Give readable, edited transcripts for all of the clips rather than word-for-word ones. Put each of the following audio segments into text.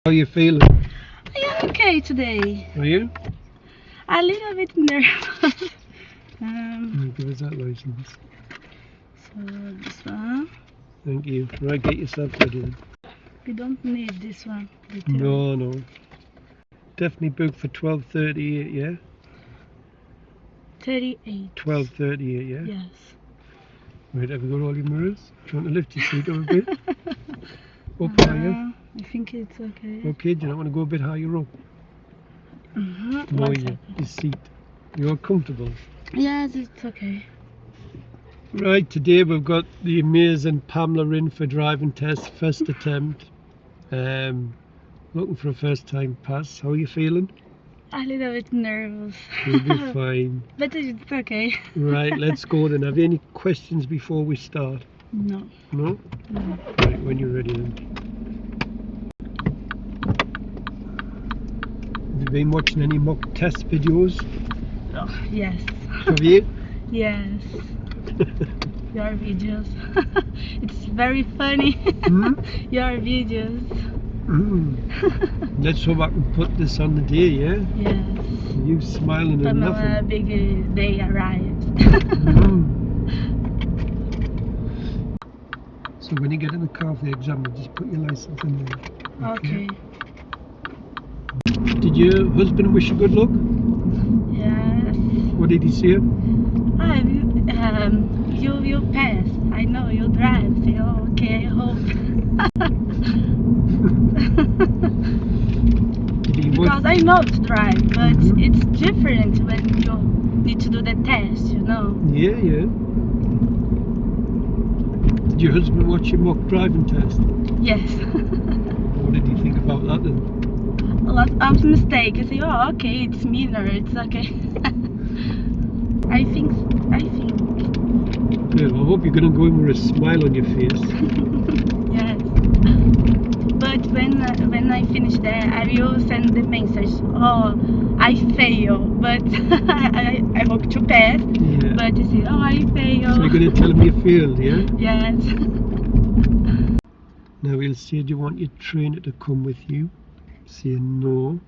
How are you feeling? I am okay today. Are you? A little bit nervous. Give us that license. So this one. Thank you. Right, get yourself ready then. We don't need this one. No, no. Definitely booked for 12:38, yeah? 38. 12:38, yeah? Yes. Right, have you got all your mirrors? Do you want to lift your seat up a bit? Up higher? I think it's okay. Okay, do you not want to go a bit higher up? One More second. your seat. You're comfortable? Yes, it's okay. Right, today we've got the amazing Pamela in for driving test, first attempt. Looking for a first time pass. How are you feeling? A little bit nervous. You'll be fine. But it's okay. Right, let's go then. Have you any questions before we start? No. No? No. Right, when you're ready then. Have you been watching any mock test videos? Oh, yes. Have you? Yes. Your videos. It's very funny. Your videos. Let's hope I can put this on the day, yeah? Yes. You smiling and Pamela, nothing. big day arrived. So when you get in the car for the exam, just put your license in there. Okay. Did your husband wish you good luck? Yes. What did he say? You pass. I know you drive. Say, oh, okay, I hope. Because I know to drive, but it's different when you need to do the test, you know. Yeah, yeah. Did your husband watch your mock driving test? Yes. What did he think about that then? A lot of mistakes. I say, oh, okay, it's minor, it's okay. I think. Yeah, I hope you're going to go in with a smile on your face. Yes. But when I finish there, I will send the message. Oh, I fail, but I hope to pass. Yeah. But you say, oh, I fail. So you're going to tell him you failed, yeah? Yes. Now he'll say, do you want your trainer to come with you? Say no.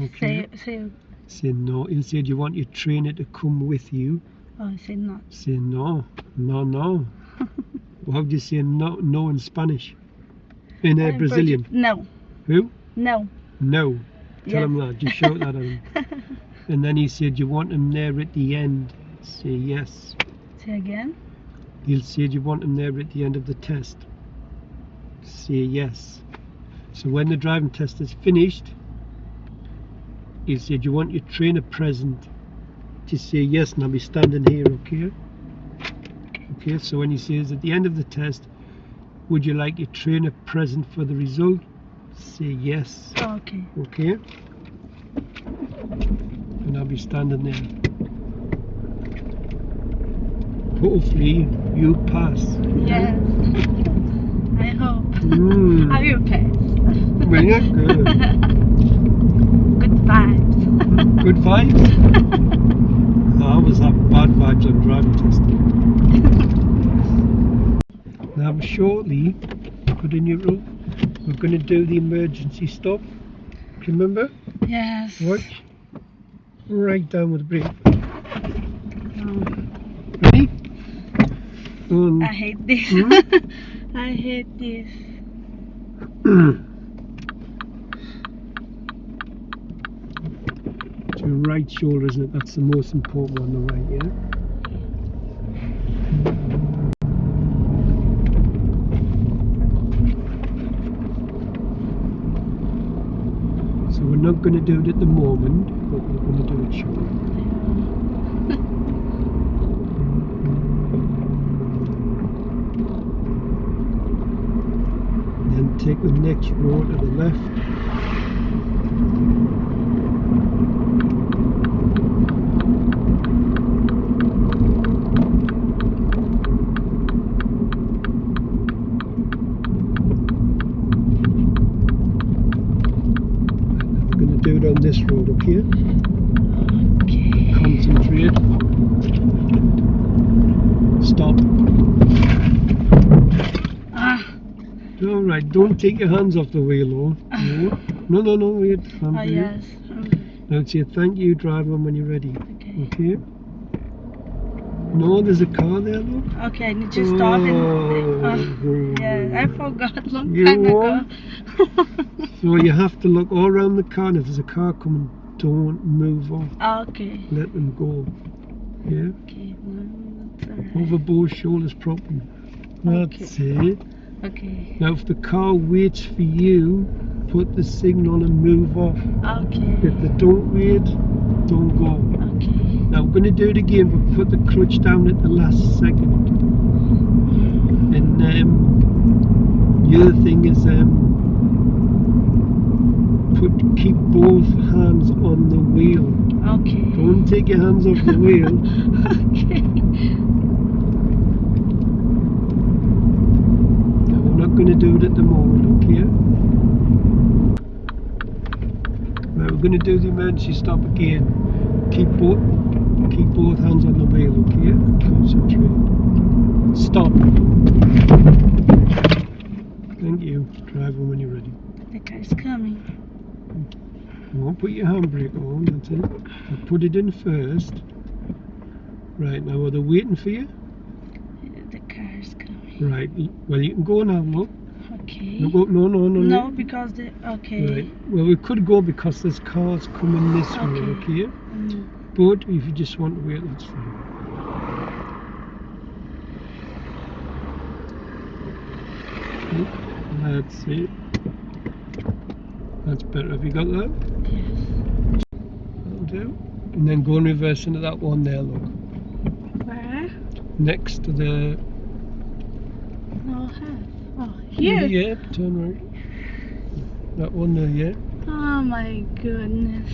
Okay. Say no. He'll say, do you want your trainer to come with you? Oh, say no. Say no. No, no. Well, how do you say no in Spanish? In Brazilian? No. Who? No. No. Tell Yes. him that. Just shout that at him. And then he said, you want him there at the end? Say yes. Say again. He'll say, do you want him there at the end of the test? Say yes. So when the driving test is finished, he'll say, do you want your trainer present? Just say yes, and I'll be standing here, okay? Okay, so when he says at the end of the test, would you like your trainer present for the result? Say yes. Okay. Okay? And I'll be standing there. Hopefully you pass. Yes. I hope. I will pass. Well, yeah, good. Good vibes. Good vibes? I always have bad vibes on driving testing. Now shortly, put in your room, we're going to do the emergency stop. Do you remember? Yes. Watch. Right down with the brake. Oh. Ready? I hate this. I hate this. It's your right shoulder, isn't it? That's the most important one, the right, yeah? So we're not going to do it at the moment, but we're going to do it shortly. Then take the next road to the left. We're going to do it on this road, okay? Okay. Concentrate. Stop. Ah. All Right, don't take your hands off the wheel, oh. No, wait. Oh, yes. Now say thank you, driver, when you're ready. Okay. Okay? No, there's a car there, look. Okay, I need to stop and... yeah, I forgot long time ago. So you have to look all around the car, and if there's a car coming, don't move off. Okay. Let them go. Yeah? Okay, no, that's alright. Over both shoulders properly. That's it. Okay. Now if the car waits for you, put the signal on and move off. Okay. If they don't wait, don't go. Okay. Now I'm going to do it again, but put the clutch down at the last second. And the other thing is keep both hands on the wheel. Okay. Don't take your hands off the wheel. Okay. Now, we're not going to do it at the moment, okay? Now we're going to do the emergency stop again. Keep both hands on the wheel, okay? Concentrate. Stop. Thank you. Driver when you're ready. The car's coming. No, put your handbrake on, that's it. Now put it in first. Right, now are they waiting for you? The car's coming. Right, well you can go now, look. Okay. No, No, because the... Okay. Right, well we could go because there's cars coming this way, okay? But if you just want to wait, that's fine. That's it. That's better. Have you got that? Yes. That'll do. And then go and reverse into that one there, look. Where? Next to the... No, oh, here? Yeah, turn right. That one there, yeah. Oh my goodness.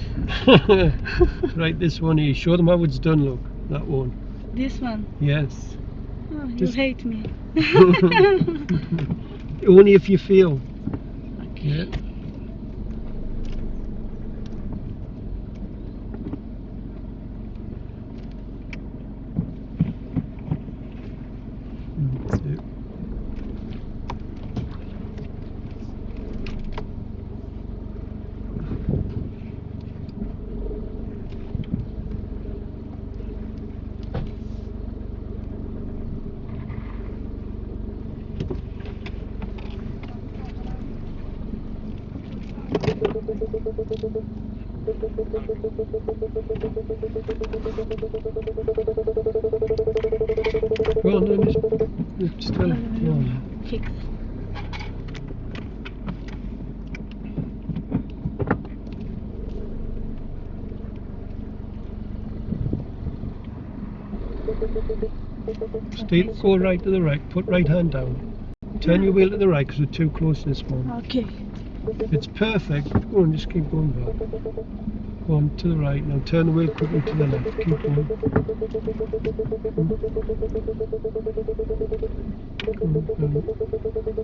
Right, this one here. Show them how it's done, look. That one. This one? Yes. Oh, you Just... hate me. Only if you feel. Okay. Yeah. That's it. Go on, then, just tell him. Go on. Fix. Stay, go right to the right, put right hand down. Turn your wheel to the right because we're too close to this one. Okay. It's perfect. Go on, just keep going back. Go on to the right. Now turn the wheel quickly to the left. Keep going.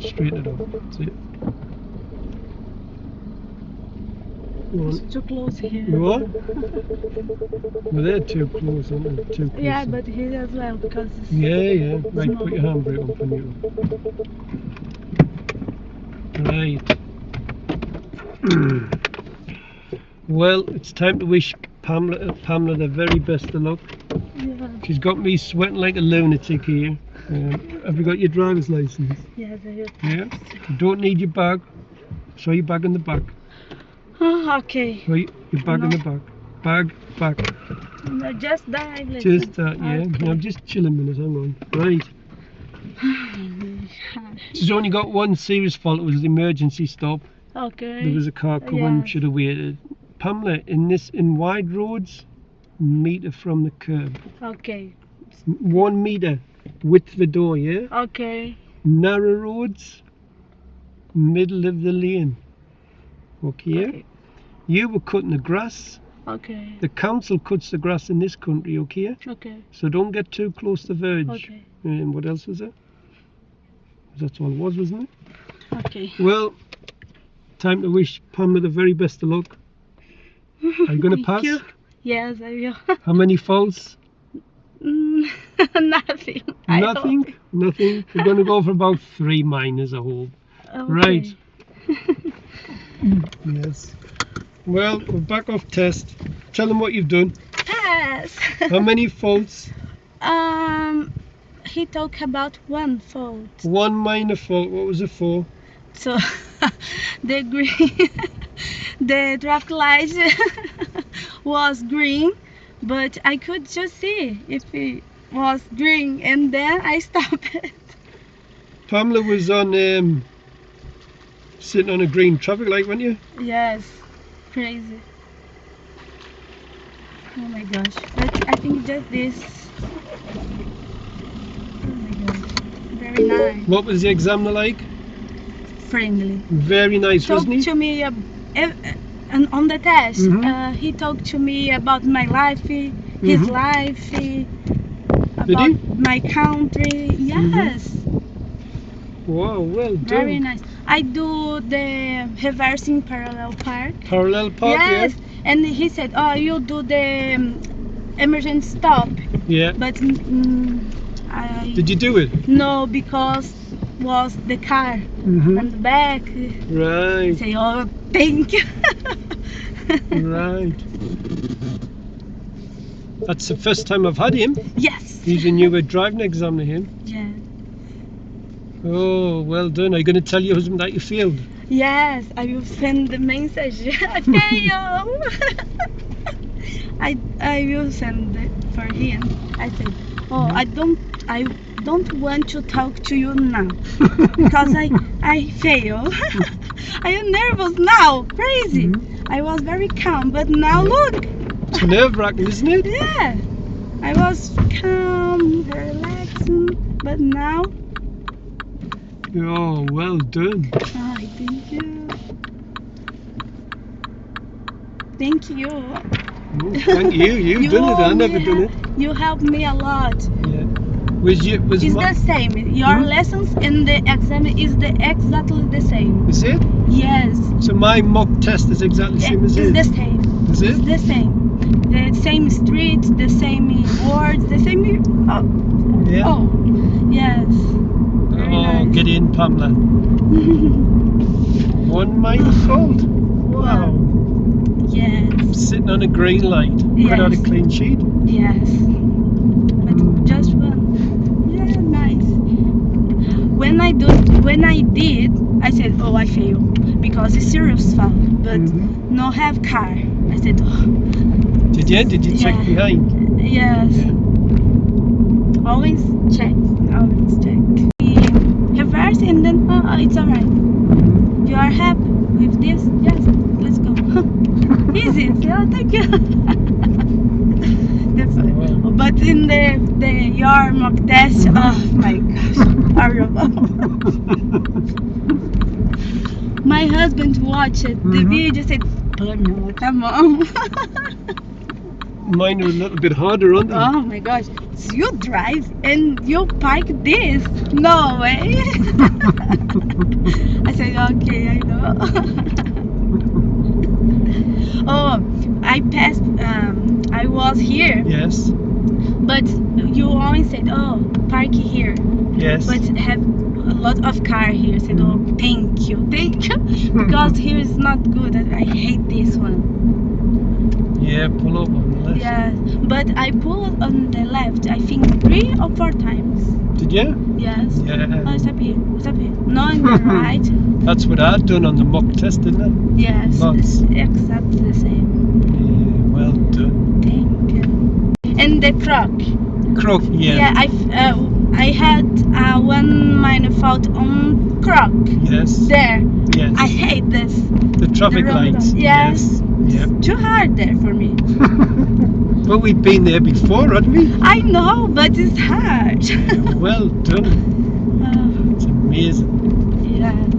Straighten it up. That's it. Go on. It's too close here. You are? Well, they're too close, aren't they? Too close. Yeah, but here as well because it's Yeah. Right, small. put your handbrake on for you. Right. Well, it's time to wish Pamela the very best of luck. Yeah. She's got me sweating like a lunatic here. Have you got your driver's license? Yes, I have. Yeah. You don't need your bag. Show your bag in the back. Oh, okay. Show your bag in the back. Bag back. No, just that. Just that, yeah. Okay. Now just chill a minute. Hang on. Right. She's only got one serious fault. It was the emergency stop. Okay. There was a car coming. Yes. Should have waited. Pamela, in wide roads, meter from the curb. Okay. 1 meter width the door, yeah? Okay. Narrow roads, middle of the lane. Okay? Okay. You were cutting the grass. Okay. The council cuts the grass in this country, okay? Okay. So don't get too close to the verge. Okay. And what else was there? That's all it was, wasn't it? Okay. Well, time to wish Pamela the very best of luck. Are you going to pass? You. Yes, I will. How many faults? Nothing. I Nothing? hope. Nothing? We're going to go for about 3 minors, I hope. Right. Okay. Yes. Well, we're back off test. Tell them what you've done. Pass. How many faults? He talked about one fault. One minor fault. What was it for? So the green, the traffic light was green, but I could just see if it was green, and then I stopped it. Pamela was on sitting on a green traffic light, weren't you? Yes, crazy. Oh my gosh! But I think just this. Oh my gosh! Very nice, What was the examiner like? friendly. Very nice, Talked wasn't he? to me and on the test. Mhm. He talked to me about my life, his Mhm. life, Did about he? my country. Yes, Wow, well done. very nice. I do the reversing parallel park. Parallel park, Yes, and he said, "Oh, you do the emergency stop," yeah. but I Did you do it? no, because was the car Mhm. on the back. Right, Say, "Oh, thank you." right. That's the first time I've had him. Yes. He's a newer driving examiner, him. Yeah. Oh, well done. Are you going to tell your husband that you failed? Yes, I will send the message. I fail. I will send it for him. I said, oh, I don't want to talk to you now because I fail. I am nervous now, crazy. Mhm. I was very calm, but now look. It's nerve-wracking, isn't it? Yeah, I was calm, relaxing, but now, Oh, well done. oh, thank you. Thank you. Oh, thank you. You've done it. I never done it. You helped me a lot. Yeah. Was It's my, the same. Your lessons in the exam is exactly the same. is it? Yes. So my mock test is exactly the same as his? It's the same. Is it? It's the same. The same street, the same words, the same. Oh, Yeah. oh. Yes. Very Oh, nice. get in, Pamela. One minor fault. Wow. Yes. Sitting on a green light. Yes. Without a clean sheet. Yes. But just one. Yeah, nice. When I did, I said, oh, I failed because it's serious foul. But Mhm. no have car. I said, oh. Did you? Did you check Yeah. behind? Yes. Always check. Always check. Reverse and then it's alright. You are happy with this? Yes. Let's go. Easy. Yeah, thank you. That's it. Wow. But in the your mock test, oh my gosh, horrible. My husband watched the video, said, "Pamela, come on." Mine are a little bit harder, aren't they? Oh my gosh, so you drive and you park this? No way. I said, okay, I know. Oh, I passed. I was here. Yes. But you always said, oh, park here. Yes. But have a lot of car here. Said, oh, thank you. Because here is not good. I hate this one. Yeah, pull up on the left. Yeah, but I pulled on the left, I think 3 or 4 times. Did you? Yes. Yeah. Oh, stop here. Stop here. No, on the right. That's what I'd done on the mock test, didn't I? Yes. Lots. Exactly the same. Yeah, well done. Thank you. And the croc. Croc, yeah. Yeah, I had one minor fault on croc. Yes. There. Yes. I hate this. The traffic The road. lights. Yes. Yep. Too hard there for me. Well, we've been there before, hadn't we? I know, but it's hard. Well done. It's amazing. Yes,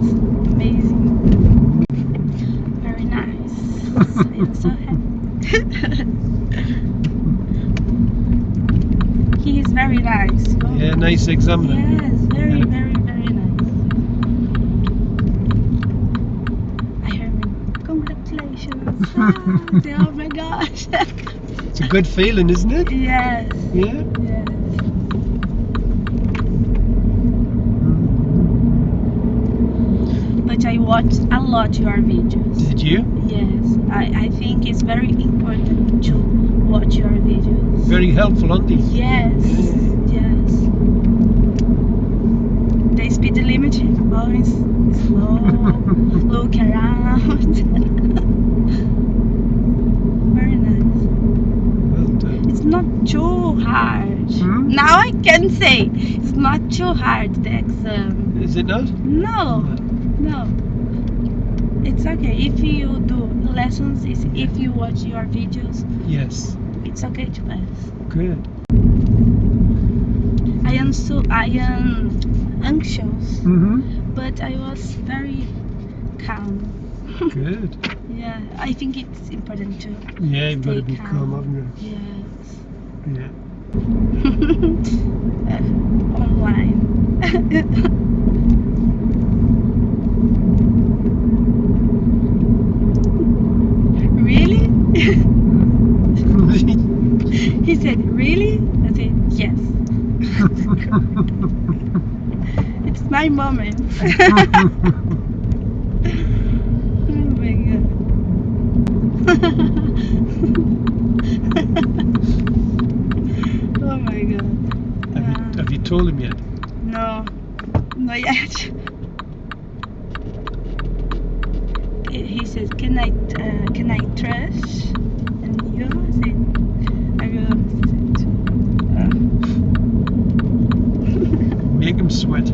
amazing. Very nice. I'm so happy. He is very nice. Oh. Yeah, nice examiner. Yes, very, Yeah. very, very nice. I heard him. Congratulations. Oh my gosh. It's a good feeling, isn't it? Yes. Yeah. Yes. watched a lot your videos. Did you? Yes, I think it's very important to watch your videos. Very helpful, aren't they? Yes, yes. The speed limit always slow. Look around. Very nice. Well done. It's not too hard. Hmm? Now I can say it's not too hard, the exam. Is it not? No, no. It's okay if you do lessons. If you watch your videos, Yes. it's okay to pass. Good. I am anxious, but I was very calm. Good. Yeah, I think it's important to Yeah, you've got stay to be calm, haven't you? Yes. Yeah. Online. Really? He said, really? I said, yes. It's my moment. Oh my god. Oh my god. Have you told him yet? No, not yet. He says, can I trash? And you said, I will sit. Make him sweat.